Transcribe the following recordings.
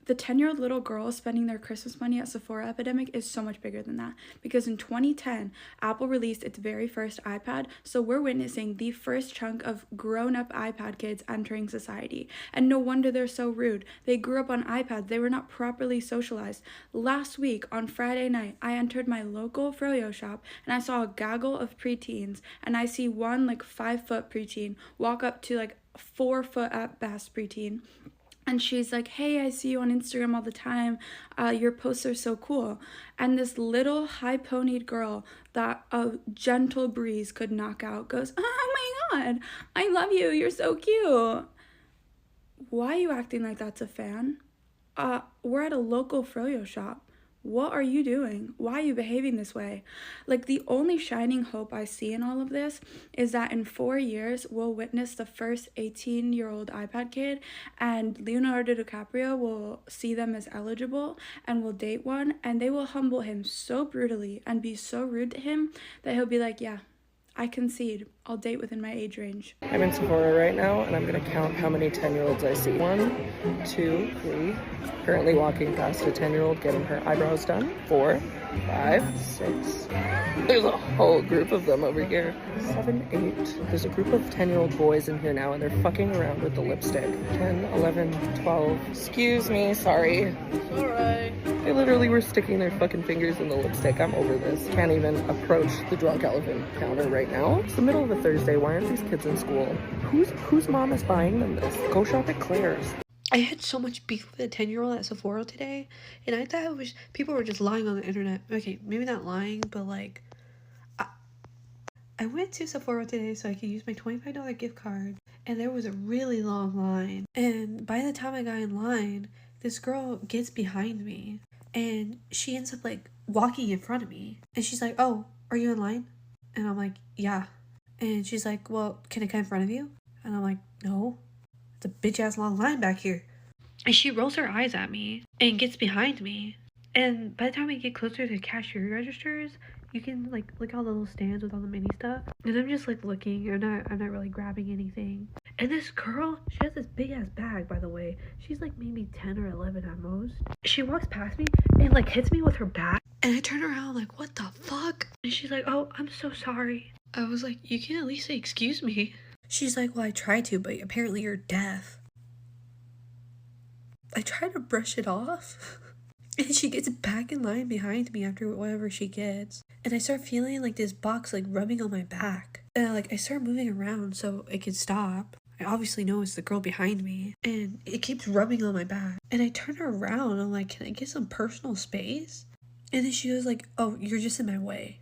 the 10-year-old little girl spending their Christmas money at Sephora epidemic is so much bigger than that, because in 2010, Apple released its very first iPad, so we're witnessing the first chunk of grown-up iPad kids entering society. And no wonder they're so rude. They grew up on iPads. They were not properly socialized. Last week, on Friday night, I entered my local froyo shop, and I saw a gaggle of preteens, and I see one, like, 5-foot preteen walk up to, like, 4-foot at best preteen. And she's like, hey, I see you on Instagram all the time. Your posts are so cool. And this little high-ponied girl that a gentle breeze could knock out goes, oh my God, I love you. You're so cute. Why are you acting like that's a fan? We're at a local froyo shop. What are you doing? Why are you behaving this way? Like, the only shining hope I see in all of this is that in 4 years, we'll witness the first 18-year-old iPad kid, and Leonardo DiCaprio will see them as eligible and will date one, and they will humble him so brutally and be so rude to him that he'll be like, yeah, I concede. I'll date within my age range. I'm in Sephora right now, and I'm gonna count how many 10-year-olds I see. 1, 2, 3. Currently walking past a 10-year-old getting her eyebrows done. 4, 5, 6. There's a whole group of them over here. 7, 8. There's a group of 10-year-old boys in here now, and they're fucking around with the lipstick. 10, 11, 12. Excuse me, sorry. It's alright. They literally were sticking their fucking fingers in the lipstick. I'm over this. Can't even approach the drunk elephant counter right now. It's the middle of a Thursday. Why aren't these kids in school? Whose mom is buying them this? Go shop at Claire's. I had so much beef with a 10-year-old at Sephora today, and I thought people were just lying on the internet. Okay, maybe not lying, but like, I went to Sephora today so I could use my $25 gift card, and there was a really long line. And by the time I got in line, this girl gets behind me, and she ends up like walking in front of me, and she's like, oh, are you in line? And I'm like, yeah. And she's like, well, can I come in front of you? And I'm like, no. It's a bitch-ass long line back here. And she rolls her eyes at me and gets behind me. And by the time we get closer to the cashier registers, you can like look at all the little stands with all the mini stuff. And I'm just like looking. I'm not really grabbing anything. And this girl, she has this big-ass bag, by the way. She's like maybe 10 or 11 at most. She walks past me and like hits me with her back. And I turn around like, what the fuck? And she's like, oh, I'm so sorry. I was like, you can at least say excuse me. She's like, well, I tried to, but apparently you're deaf. I try to brush it off. And she gets back in line behind me after whatever she gets. And I start feeling like this box like rubbing on my back. And I start moving around so it can stop. I obviously know it's the girl behind me. And it keeps rubbing on my back. And I turn her around. I'm like, can I get some personal space? And then she was like, oh, you're just in my way.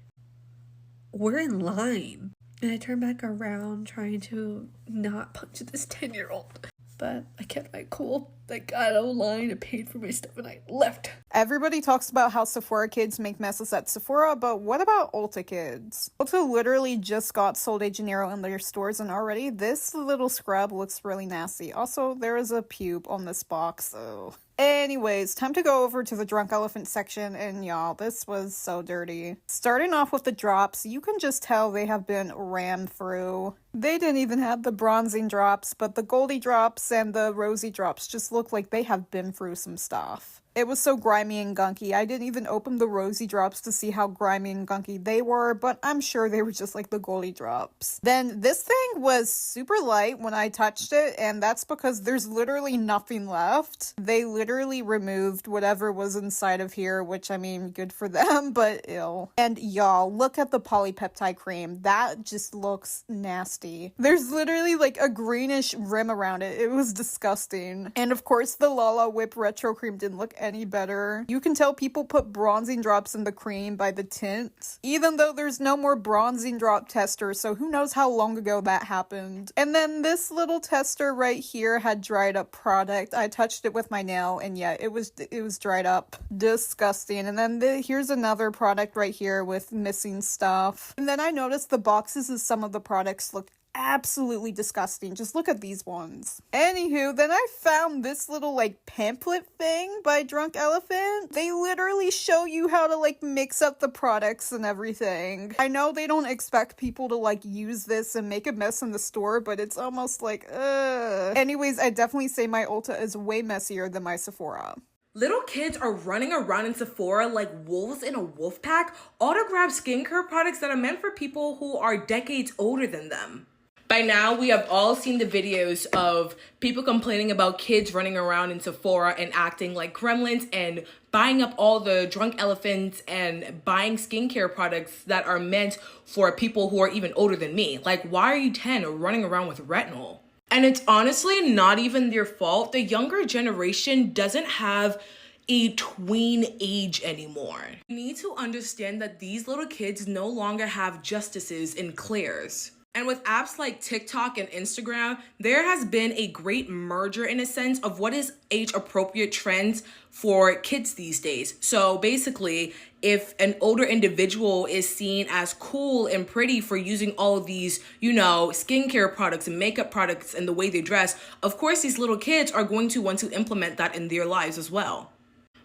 We're in line. And I turned back around trying to not punch this 10-year-old. But I kept my cool. I got out of line and paid for my stuff and I left. Everybody talks about how Sephora kids make messes at Sephora, but what about Ulta kids? Ulta literally just got Sol de Janeiro in their stores, and already this little scrub looks really nasty. Also, there is a pube on this box, so... Anyways, time to go over to the drunk elephant section, and y'all, this was so dirty. Starting off with the drops, you can just tell they have been rammed through. They didn't even have the bronzing drops, but the goldy drops and the rosy drops just look like they have been through some stuff. It was so grimy and gunky. I didn't even open the rosy drops to see how grimy and gunky they were, but I'm sure they were just like the goldy drops. Then this thing was super light when I touched it, and that's because there's literally nothing left. They literally removed whatever was inside of here, which, I mean, good for them, but ill. And y'all, look at the polypeptide cream. That just looks nasty. There's literally like a greenish rim around it. It was disgusting. And of course, the Lala Whip Retro Cream didn't look any better. You can tell people put bronzing drops in the cream by the tint, even though there's no more bronzing drop tester, so who knows how long ago that happened. And then this little tester right here had dried up product. I touched it with my nail, and yeah, it was dried up. Disgusting. And then here's another product right here with missing stuff. And then I noticed the boxes of some of the products looked absolutely disgusting. Just look at these ones. Anywho, then I found this little like pamphlet thing by Drunk Elephant. They literally show you how to like mix up the products and everything. I know they don't expect people to like use this and make a mess in the store, but it's almost like, ugh. Anyways, I definitely say my Ulta is way messier than my Sephora. Little kids are running around in Sephora like wolves in a wolf pack, all to grab skincare products that are meant for people who are decades older than them. By now, we have all seen the videos of people complaining about kids running around in Sephora and acting like gremlins and buying up all the drunk elephants and buying skincare products that are meant for people who are even older than me. Like, why are you 10 or running around with retinol? And it's honestly not even their fault. The younger generation doesn't have a tween age anymore. You need to understand that these little kids no longer have justices in Claire's. And with apps like TikTok and Instagram, there has been a great merger in a sense of what is age appropriate trends for kids these days. So basically, if an older individual is seen as cool and pretty for using all of these, skincare products and makeup products and the way they dress, of course, these little kids are going to want to implement that in their lives as well.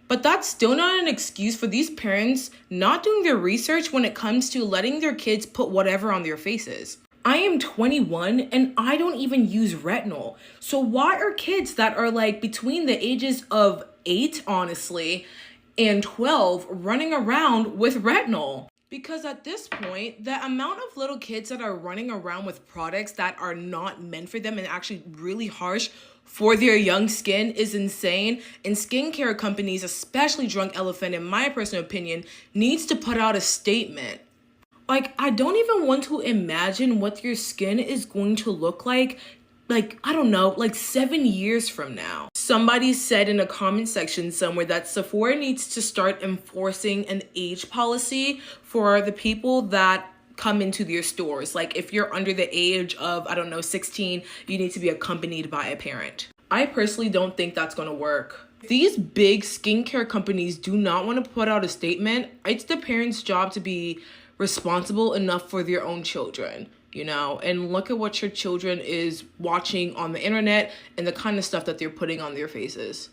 But that's still not an excuse for these parents not doing their research when it comes to letting their kids put whatever on their faces. I am 21 and I don't even use retinol. So why are kids that are like between the ages of 8, honestly, and 12 running around with retinol? Because at this point, the amount of little kids that are running around with products that are not meant for them and actually really harsh for their young skin is insane. And skincare companies, especially Drunk Elephant, in my personal opinion, needs to put out a statement. Like, I don't even want to imagine what your skin is going to look like, I don't know, 7 years from now. Somebody said in a comment section somewhere that Sephora needs to start enforcing an age policy for the people that come into their stores. Like, if you're under the age of, 16, you need to be accompanied by a parent. I personally don't think that's going to work. These big skincare companies do not want to put out a statement. It's the parents' job to be responsible enough for their own children, and look at what your children is watching on the internet and the kind of stuff that they're putting on their faces.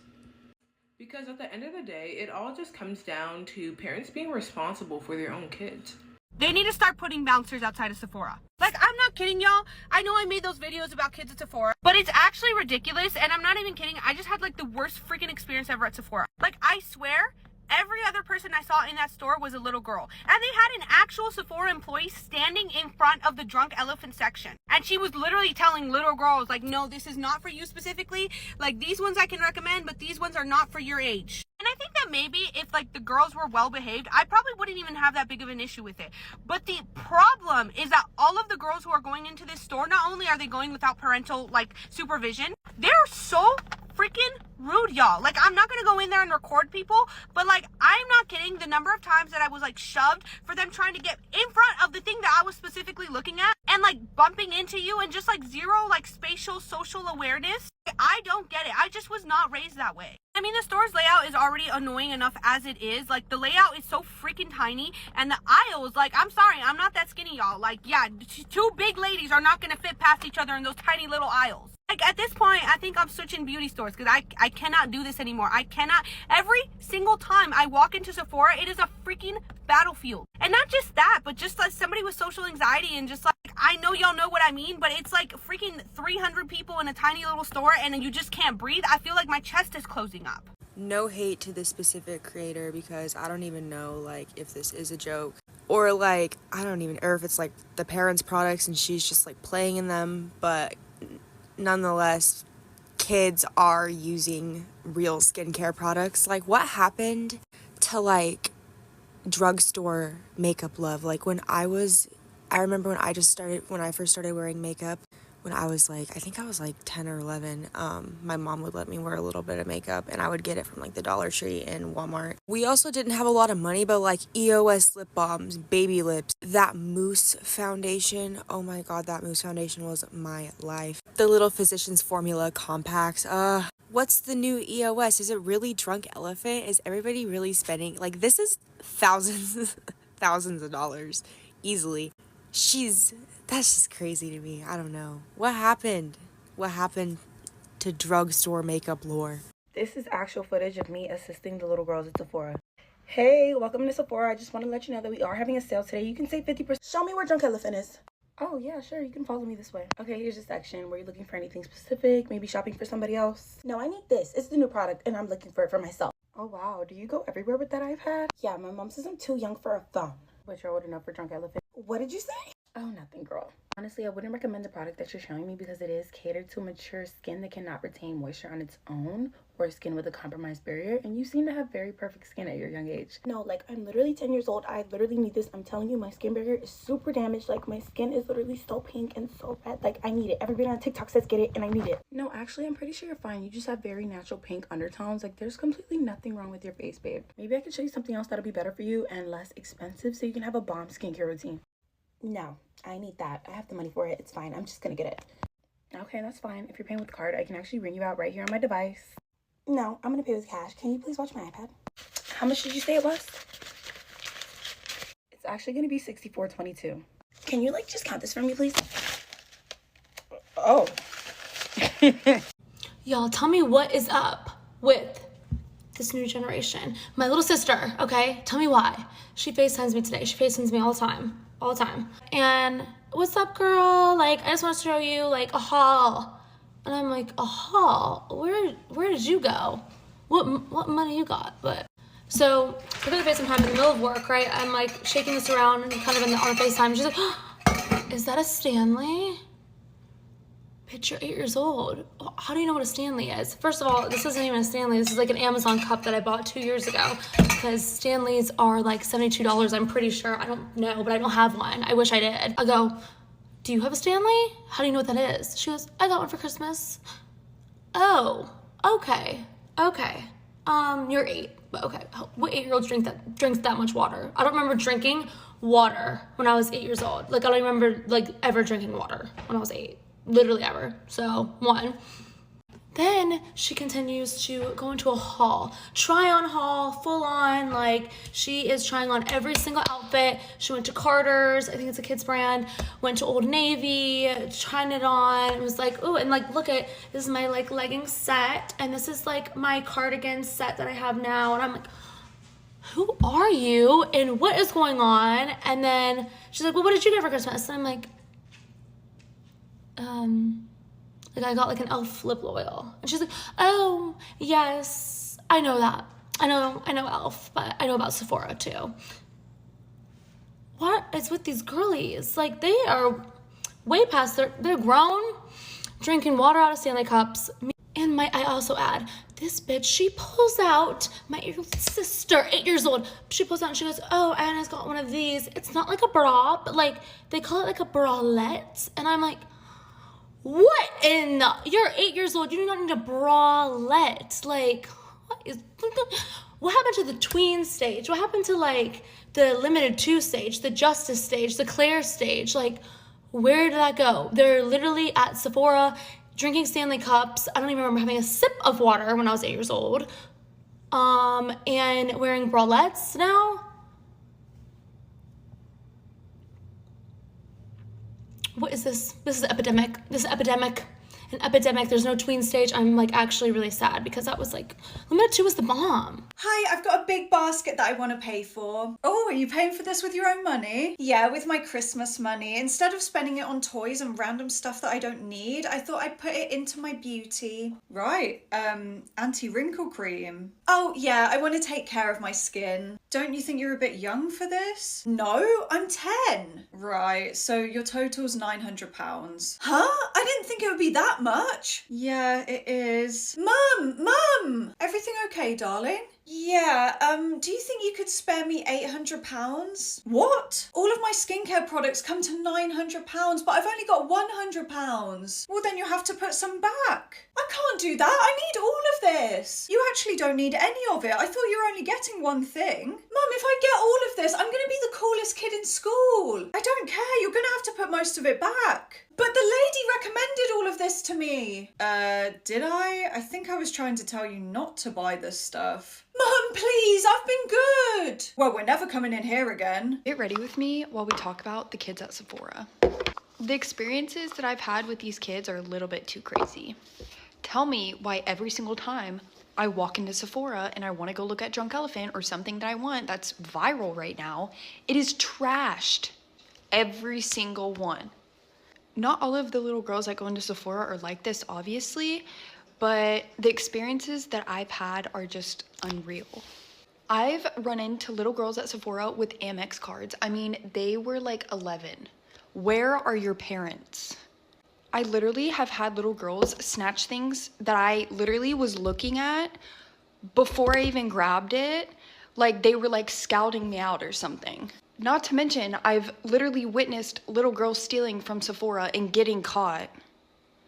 Because at the end of the day, it all just comes down to parents being responsible for their own kids. They need to start putting bouncers outside of Sephora. I'm not kidding, y'all. I know I made those videos about kids at Sephora, but it's actually ridiculous, and I'm not even kidding. I just had the worst freaking experience ever at Sephora. I swear, every other person I saw in that store was a little girl. And they had an actual Sephora employee standing in front of the Drunk Elephant section. And she was literally telling little girls, no, this is not for you specifically. These ones I can recommend, but these ones are not for your age. And I think that maybe if the girls were well behaved, I probably wouldn't even have that big of an issue with it. But the problem is that all of the girls who are going into this store, not only are they going without parental supervision, they're so freaking rude, y'all. I'm not gonna go in there and record people, but I'm not kidding. The number of times that I was shoved for them trying to get in front of the thing that I was specifically looking at and bumping into you and just zero spatial social awareness. I don't get it. I just was not raised that way. I mean, the store's layout is already annoying enough as it is. The layout is so freaking tiny, and the aisles, I'm sorry, I'm not that skinny, y'all. Two big ladies are not gonna fit past each other in those tiny little aisles. At this point, I think I'm switching beauty stores because I cannot do this anymore. I cannot. Every single time I walk into Sephora, it is a freaking battlefield. And not just that, but just somebody with social anxiety and just I know y'all know what I mean, but it's freaking 300 people in a tiny little store and you just can't breathe. I feel like my chest is closing up. No hate to this specific creator because I don't even know if this is a joke or I don't even, or if it's the parents' products and she's just playing in them, but nonetheless, kids are using real skincare products. What happened to drugstore makeup love? I remember when I first started wearing makeup, when I was I think I was 10 or 11, my mom would let me wear a little bit of makeup and I would get it from the Dollar Tree and Walmart. We also didn't have a lot of money, but EOS lip balms, baby lips, that mousse foundation, oh my god, that mousse foundation was my life. The little Physicians Formula compacts, what's the new EOS? Is it really Drunk Elephant? Is everybody really spending, this is thousands of dollars, easily. That's just crazy to me. I don't know. What happened? What happened to drugstore makeup lore? This is actual footage of me assisting the little girls at Sephora. Hey, welcome to Sephora. I just want to let you know that we are having a sale today. You can save 50%. Show me where Drunk Elephant is. Oh, yeah, sure. You can follow me this way. Okay, here's a section where you're looking for anything specific, maybe shopping for somebody else. No, I need this. It's the new product, and I'm looking for it for myself. Oh wow, do you go everywhere with that iPad? Yeah, my mom says I'm too young for a phone. But you're old enough for Drunk Elephant. What did you say? Oh, nothing, girl. Honestly, I wouldn't recommend the product that you're showing me because it is catered to mature skin that cannot retain moisture on its own, or skin with a compromised barrier, and you seem to have very perfect skin at your young age. No, like, I'm literally 10 years old. I literally need this. I'm telling you, my skin barrier is super damaged. Like, my skin is literally so pink and so red. Like, I need it. Everybody on TikTok says get it, and I need it. No, actually, I'm pretty sure you're fine. You just have very natural pink undertones. Like, there's completely nothing wrong with your face, babe. Maybe I could show you something else that'll be better for you and less expensive so you can have a bomb skincare routine. No, I need that. I have the money for it. It's fine. I'm just gonna get it. Okay, that's fine. If you're paying with card, I can actually ring you out right here on my device. No, I'm gonna pay with cash. Can you please watch my iPad? How much did you say it was? It's actually gonna be $64.22. Can you like just count this for me, please? Oh. Y'all, tell me what is up with this new generation. My little sister, okay? Tell me why. She FaceTimes me today. She FaceTimes me all the time. All the time. And, what's up, girl? Like, I just want to show you, like, a haul. And I'm like, a haul? Where did you go? What money you got? But, so, we're gonna FaceTime time in the middle of work, right? I'm, like, shaking this around and kind of on FaceTime. She's like, oh, is that a Stanley? Bitch, you're 8 years old. How do you know what a Stanley is? First of all, this isn't even a Stanley. This is like an Amazon cup that I bought 2 years ago because Stanleys are like $72, I'm pretty sure. I don't know, but I don't have one. I wish I did. I go, do you have a Stanley? How do you know what that is? She goes, I got one for Christmas. Oh, okay. You're 8, but okay. What 8-year-old drinks that much water? I don't remember drinking water when I was 8 years old. Like, I don't remember like ever drinking water when I was 8. Literally ever. So, 1. Then she continues to go into a haul. Try on haul, full on, like she is trying on every single outfit. She went to Carter's, I think it's a kid's brand, went to Old Navy, trying it on. It was like, ooh, and like look at, this is my like legging set, and this is like my cardigan set that I have now. And I'm like, who are you? And what is going on? And then she's like, well, what did you get for Christmas? And I'm like, I got like an e.l.f. lip oil. And she's like, oh, yes, I know that. I know e.l.f., but I know about Sephora too. What is with these girlies? Like, they are way past they're grown, drinking water out of Stanley cups. And I also add, this bitch, she pulls out, my sister, 8 years old, she pulls out and she goes, oh, Anna's got one of these. It's not like a bra, but like, they call it like a bralette. And I'm like, what in the, you're 8 years old, you do not need a bralette. Like, what happened to the tween stage? What happened to like the limited 2 stage, the justice stage, the Claire stage? Like, where did that go? They're literally at Sephora drinking Stanley cups. I don't even remember having a sip of water when I was 8 years old. And wearing bralettes now. What is this? This is epidemic. This is epidemic. An epidemic. There's no tween stage. I'm like actually really sad because that was like, limited 2 was the bomb. Hi, I've got a big basket that I want to pay for. Oh, are you paying for this with your own money? Yeah, with my Christmas money. Instead of spending it on toys and random stuff that I don't need, I thought I'd put it into my beauty. Right, anti-wrinkle cream. Oh yeah, I want to take care of my skin. Don't you think you're a bit young for this? No, I'm 10. Right, so your total's £900. Huh? I didn't think it would be that much. Yeah, it is. Mum! Everything okay, darling? Yeah, do you think you could spare me £800? What? All of my skincare products come to £900, but I've only got £100. Well, then you have to put some back. I can't do that. I need all of this. You actually don't need any of it. I thought you were only getting one thing. Mum, if I get all of this, I'm going to be the coolest kid in school. I don't care. You're going to have to put most of it back. But the lady recommended all of this to me. Did I? I think I was trying to tell you not to buy this stuff. Mum, please, I've been good. Well, we're never coming in here again. Get ready with me while we talk about the kids at Sephora. The experiences that I've had with these kids are a little bit too crazy. Tell me why every single time I walk into Sephora and I want to go look at Drunk Elephant or something that I want that's viral right now, it is trashed. Every single one. Not all of the little girls that go into Sephora are like this, obviously, but the experiences that I've had are just unreal. I've run into little girls at Sephora with Amex cards. I mean, they were like 11. Where are your parents? I literally have had little girls snatch things that I literally was looking at before I even grabbed it. Like they were like scouting me out or something. Not to mention, I've literally witnessed little girls stealing from Sephora and getting caught.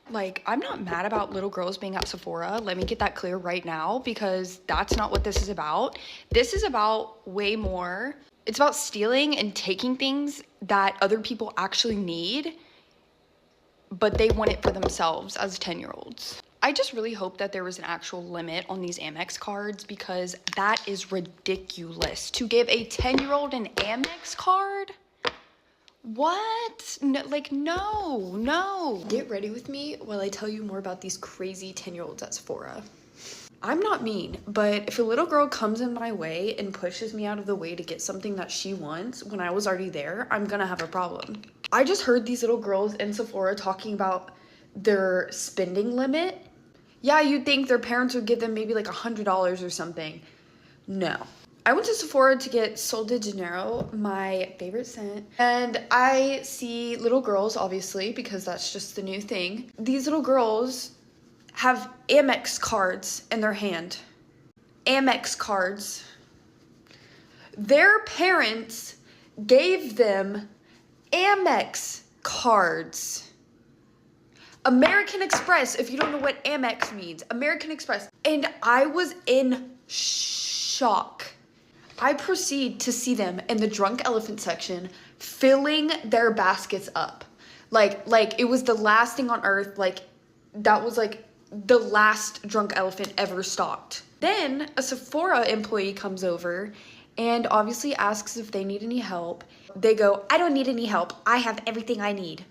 Like, I'm not mad about little girls being at Sephora. Let me get that clear right now, because that's not what this is about. This is about way more. It's about stealing and taking things that other people actually need, but they want it for themselves as 10-year-olds. I just really hope that there was an actual limit on these Amex cards, because that is ridiculous. To give a 10-year-old an Amex card? What? No, like, no. Get ready with me while I tell you more about these crazy 10-year-olds at Sephora. I'm not mean, but if a little girl comes in my way and pushes me out of the way to get something that she wants when I was already there, I'm gonna have a problem. I just heard these little girls in Sephora talking about their spending limit. Yeah, you'd think their parents would give them maybe like $100 or something. No. I went to Sephora to get Sol de Janeiro, my favorite scent, and I see little girls, obviously, because that's just the new thing. These little girls have Amex cards in their hand. Amex cards. Their parents gave them Amex cards. American Express, if you don't know what Amex means. American Express. And I was in shock. I proceed to see them in the drunk elephant section filling their baskets up. Like it was the last thing on earth. Like, that was like the last drunk elephant ever stocked. Then a Sephora employee comes over and obviously asks if they need any help. They go, I don't need any help. I have everything I need.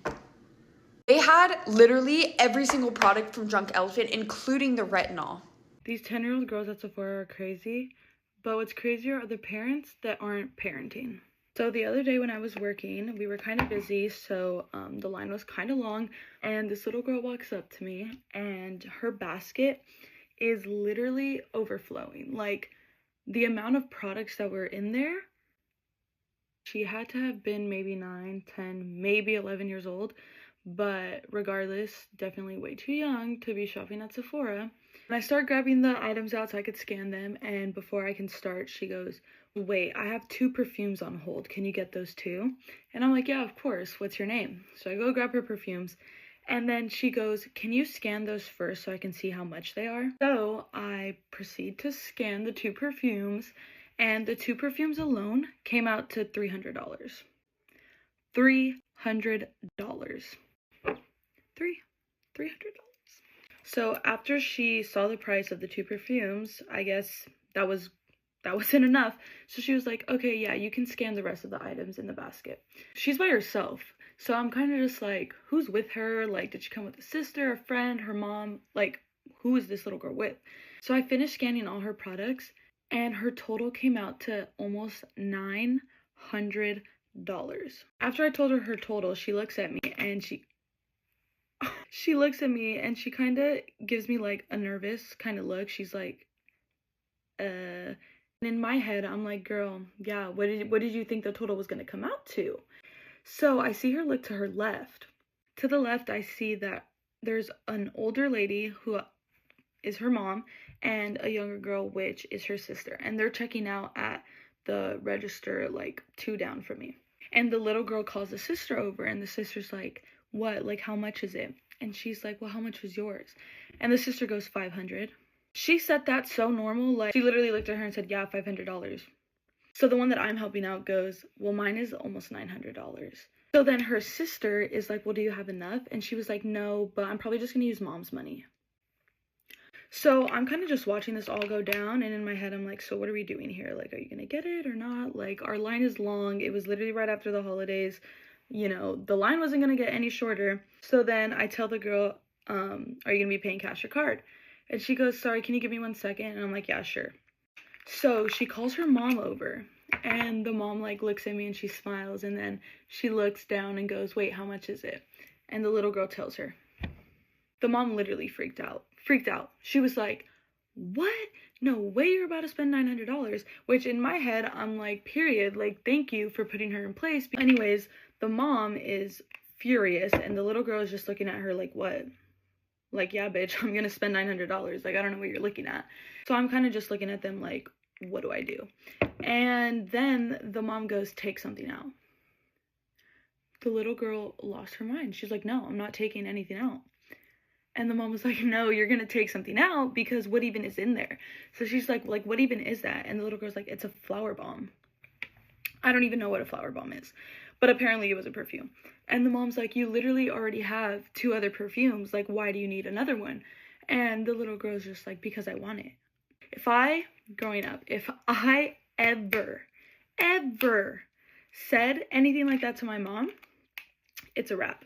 They had literally every single product from Drunk Elephant, including the retinol. These 10-year-old girls at Sephora are crazy, but what's crazier are the parents that aren't parenting. So the other day when I was working, we were kind of busy, so the line was kind of long, and this little girl walks up to me, and her basket is literally overflowing. Like, the amount of products that were in there, she had to have been maybe 9, 10, maybe 11 years old, but regardless, definitely way too young to be shopping at Sephora. And I start grabbing the items out so I could scan them, and before I can start, she goes, wait, I have 2 perfumes on hold. Can you get those too? And I'm like, yeah, of course. What's your name? So I go grab her perfumes, and then she goes, can you scan those first so I can see how much they are? So I proceed to scan the 2 perfumes, and the 2 perfumes alone came out to $300. $300. $300. So after she saw the price of the 2 perfumes, I guess that wasn't enough. So she was like, okay, yeah, you can scan the rest of the items in the basket. She's by herself. So I'm kind of just like, who's with her? Like, did she come with a sister, a friend, her mom? Like, who is this little girl with? So I finished scanning all her products, and her total came out to almost $900. After I told her total, she looks at me and she looks at me and she kind of gives me like a nervous kind of look. She's like, and in my head, I'm like, girl, yeah, what did you think the total was going to come out to? So I see her look to her left. To the left, I see that there's an older lady who is her mom and a younger girl, which is her sister. And they're checking out at the register like 2 down from me. And the little girl calls the sister over, and the sister's like, what? Like, how much is it? And she's like, well, how much was yours? And the sister goes, $500. She said that so normal, like, she literally looked at her and said, yeah, $500. So the one that I'm helping out goes, well, mine is almost $900. So then her sister is like, well, do you have enough? And she was like, no, but I'm probably just gonna use mom's money. So I'm kind of just watching this all go down, and in my head I'm like, so what are we doing here? Like, are you gonna get it or not? Like, our line is long. It was literally right after the holidays. You know, the line wasn't gonna get any shorter. So then I tell the girl, are you gonna be paying cash or card? And she goes, sorry, can you give me 1 second? And I'm like, yeah, sure. So she calls her mom over, and the mom like looks at me and she smiles, and then she looks down and goes, wait, how much is it? And the little girl tells her. The mom literally freaked out freaked out. She was like, what? No way you're about to spend $900, which in my head, I'm like, period, like, thank you for putting her in place. Anyways, the mom is furious, and the little girl is just looking at her like, what? Like, yeah, bitch, I'm gonna spend $900. Like, I don't know what you're looking at. So I'm kind of just looking at them like, what do I do? And then the mom goes, take something out. The little girl lost her mind. She's like, no, I'm not taking anything out. And the mom was like, no, you're gonna take something out, because what even is in there? So she's like, what even is that? And the little girl's like, it's a flower bomb. I don't even know what a flower bomb is, but apparently it was a perfume. And the mom's like, you literally already have 2 other perfumes. Like, why do you need another one? And the little girl's just like, because I want it. Growing up, if I ever said anything like that to my mom, it's a wrap.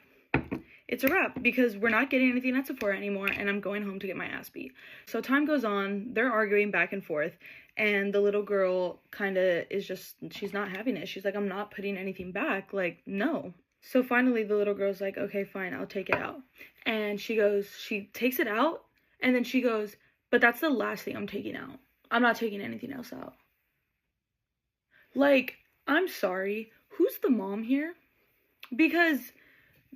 It's a wrap, because we're not getting anything at Sephora anymore, and I'm going home to get my ass beat. So time goes on, they're arguing back and forth, and the little girl kind of is just, she's not having it. She's like, I'm not putting anything back, like, no. So finally the little girl's like, okay, fine, I'll take it out. And she takes it out, and then she goes, but that's the last thing I'm taking out. I'm not taking anything else out. Like, I'm sorry, who's the mom here? Because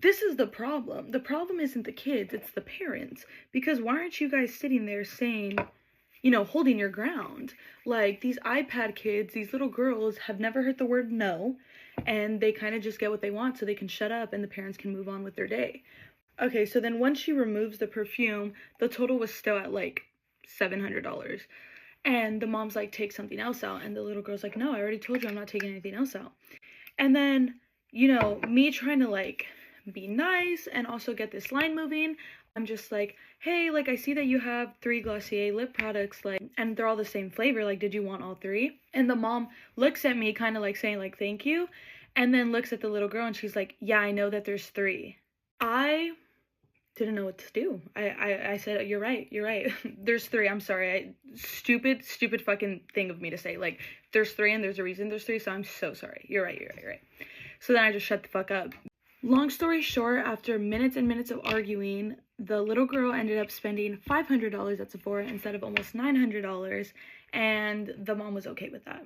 this is the problem. The problem isn't the kids, it's the parents. Because why aren't you guys sitting there saying, you know, holding your ground? Like, these iPad kids, these little girls have never heard the word no, and they kind of just get what they want so they can shut up and the parents can move on with their day. Okay, so then once she removes the perfume, the total was still at like $700. And the mom's like, take something else out. And the little girl's like, no, I already told you I'm not taking anything else out. And then, you know, me trying to like be nice and also get this line moving, I'm just like, hey, like, I see that you have 3 Glossier lip products, like, and they're all the same flavor, like, did you want all 3? And the mom looks at me kind of like saying like, thank you, and then looks at the little girl and she's like, yeah, I know that there's 3. I didn't know what to do. I said, you're right, there's 3, I'm sorry. Stupid fucking thing of me to say, like, there's 3 and there's a reason there's 3, so I'm so sorry. You're right. So then I just shut the fuck up. Long story short, after minutes and minutes of arguing, the little girl ended up spending $500 at Sephora instead of almost $900, and the mom was okay with that.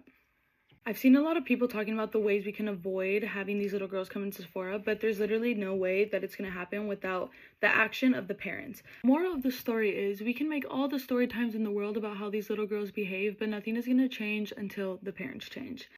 I've seen a lot of people talking about the ways we can avoid having these little girls come into Sephora, but there's literally no way that it's going to happen without the action of the parents. Moral of the story is, we can make all the story times in the world about how these little girls behave, but nothing is going to change until the parents change.